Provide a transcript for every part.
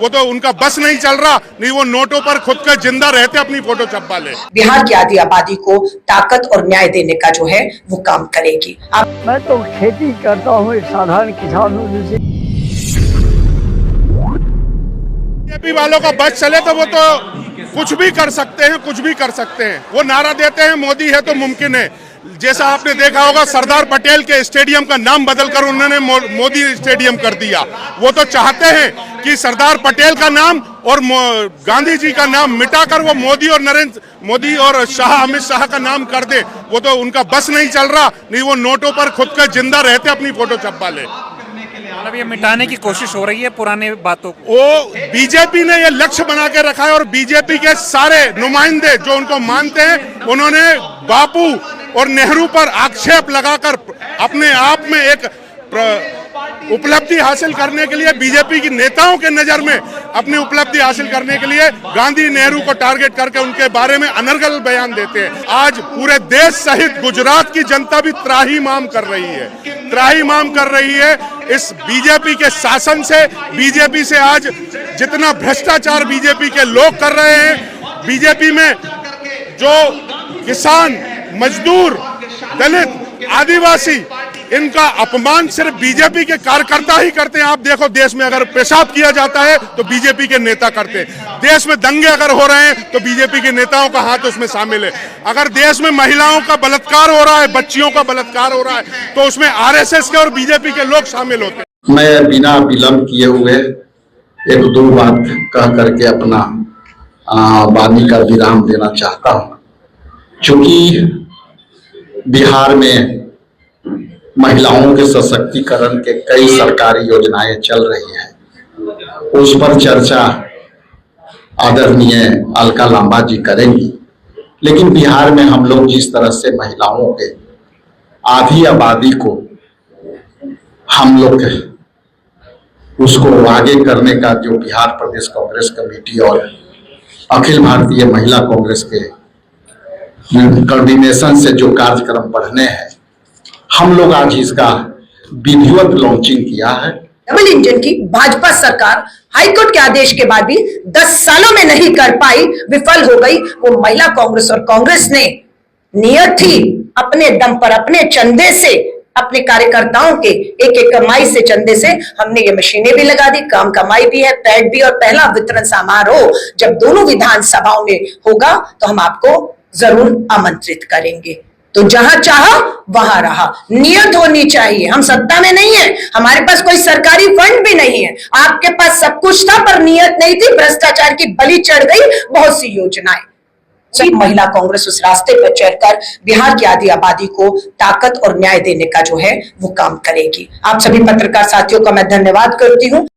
वो तो उनका बस नहीं चल रहा, नहीं वो नोटों पर खुद का जिंदा रहते अपनी फोटो छपवा ले। बिहार की आधी आबादी को ताकत और न्याय देने का जो है वो काम करेगी। मैं तो खेती करता हूँ, एक साधारण किसान हूँ। बीजेपी वालों का बस चले तो वो तो कुछ भी कर सकते हैं, कुछ भी कर सकते हैं। वो नारा देते हैं मोदी है तो मुमकिन है। जैसा आपने देखा होगा सरदार पटेल के स्टेडियम का नाम बदलकर उन्होंने मोदी स्टेडियम कर दिया। वो तो चाहते हैं कि सरदार पटेल का नाम और गांधी जी का नाम मिटाकर वो मोदी और नरेंद्र मोदी और अमित शाह का नाम कर दे। वो तो उनका बस नहीं चल रहा, नहीं वो नोटों पर खुद का जिंदा रहते अपनी फोटो छपवा ले। मतलब ये मिटाने की कोशिश हो रही है पुराने बातों को। वो बीजेपी ने ये लक्ष्य बना के रखा है और बीजेपी के सारे नुमाइंदे जो उनको मानते हैं, उन्होंने बापू और नेहरू पर आक्षेप लगाकर अपने आप में एक उपलब्धि हासिल करने के लिए, बीजेपी की नेताओं के नजर में अपनी उपलब्धि हासिल करने के लिए गांधी नेहरू को टारगेट करके उनके बारे में अनर्गल बयान देते हैं। आज पूरे देश सहित गुजरात की जनता भी त्राहिमाम कर रही है, त्राहिमाम कर रही है इस बीजेपी के शासन से। बीजेपी से आज जितना भ्रष्टाचार बीजेपी के लोग कर रहे हैं, बीजेपी में जो किसान, मजदूर, दलित, आदिवासी, इनका अपमान सिर्फ बीजेपी के कार्यकर्ता ही करते हैं। आप देखो देश में अगर पेशाब किया जाता है तो बीजेपी के नेता करते हैं। देश में दंगे अगर हो रहे हैं तो बीजेपी के नेताओं का हाथ उसमें शामिल है। अगर देश में महिलाओं का बलात्कार हो रहा है, बच्चियों का बलात्कार हो रहा है, तो उसमें आरएसएस के और बीजेपी के लोग शामिल होते हैं। मैं बिना विलंब किए हुए एक दो बात कह करके अपना वाणी का विराम देना चाहता हूँ। चूंकि बिहार में महिलाओं के सशक्तिकरण के कई सरकारी योजनाएं चल रही हैं, उस पर चर्चा आदरणीय अलका लांबा जी करेंगी। लेकिन बिहार में हम लोग जिस तरह से महिलाओं के आधी आबादी को हम लोग उसको आगे करने का जो बिहार प्रदेश कांग्रेस कमेटी और अखिल भारतीय महिला कांग्रेस के कोऑर्डिनेशन से जो कार्यक्रम बढ़ने हैं, हम लोग आज इसका विधिवत लॉन्चिंग किया है। डबल इंजन की भाजपा सरकार हाईकोर्ट के आदेश के बाद भी 10 सालों में नहीं कर पाई, विफल हो गई। वो महिला कांग्रेस और कांग्रेस ने नियत थी अपने दम पर, अपने चंदे से, अपने कार्यकर्ताओं के एक एक कमाई से, चंदे से हमने ये मशीनें भी लगा दी, काम कमाई भी है, पैड भी, और पहला वितरण समारोह जब दोनों विधानसभाओं में होगा तो हम आपको जरूर आमंत्रित करेंगे। तो जहां चाहा वहां रहा, नियत होनी चाहिए। हम सत्ता में नहीं है, हमारे पास कोई सरकारी फंड भी नहीं है, आपके पास सब कुछ था पर नियत नहीं थी, भ्रष्टाचार की बलि चढ़ गई बहुत सी योजनाएं। महिला कांग्रेस उस रास्ते पर चलकर बिहार की आधी आबादी को ताकत और न्याय देने का जो है वो काम करेगी। आप सभी पत्रकार साथियों का मैं धन्यवाद करती हूँ।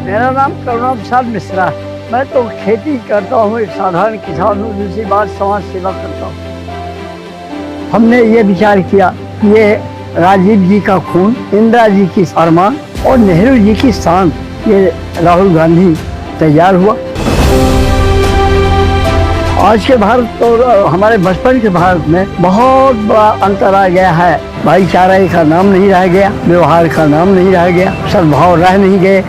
मेरा नाम करुणा प्रसाद मिश्रा है। मैं तो खेती करता हूँ, एक साधारण किसान हूँ। दूसरी बात समाज सेवा करता हूँ। हमने ये विचार किया कि ये राजीव जी का खून, इंदिरा जी की फरमान और नेहरू जी की शान, ये राहुल गांधी तैयार हुआ। आज के भारत और हमारे बचपन के भारत में बहुत बड़ा अंतर आ गया है। भाईचारे का नाम नहीं रह गया, व्यवहार का नाम नहीं रह गया, सद्भाव रह नहीं गए।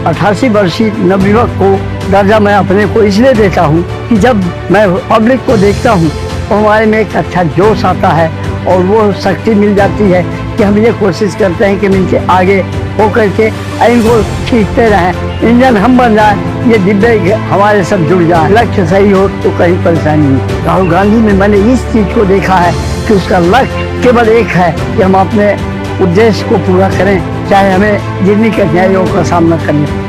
88 वर्षीय नवयुवक को दर्जा मैं अपने को इसलिए देता हूँ कि जब मैं पब्लिक को देखता हूँ तो हमारे में एक अच्छा जोश आता है और वो शक्ति मिल जाती है कि हम ये कोशिश करते हैं कि इनके आगे हो करके इनको खींचते रहें, इंजन हम बन जाए, ये डिब्बे हमारे सब जुड़ जाए। लक्ष्य सही हो तो कहीं परेशानी नहीं। राहुल गांधी में मैंने इस चीज़ को देखा है कि उसका लक्ष्य केवल एक है कि हम अपने उद्देश्य को पूरा करें, चाहे हमें जितनी कठिनाइयों का सामना करना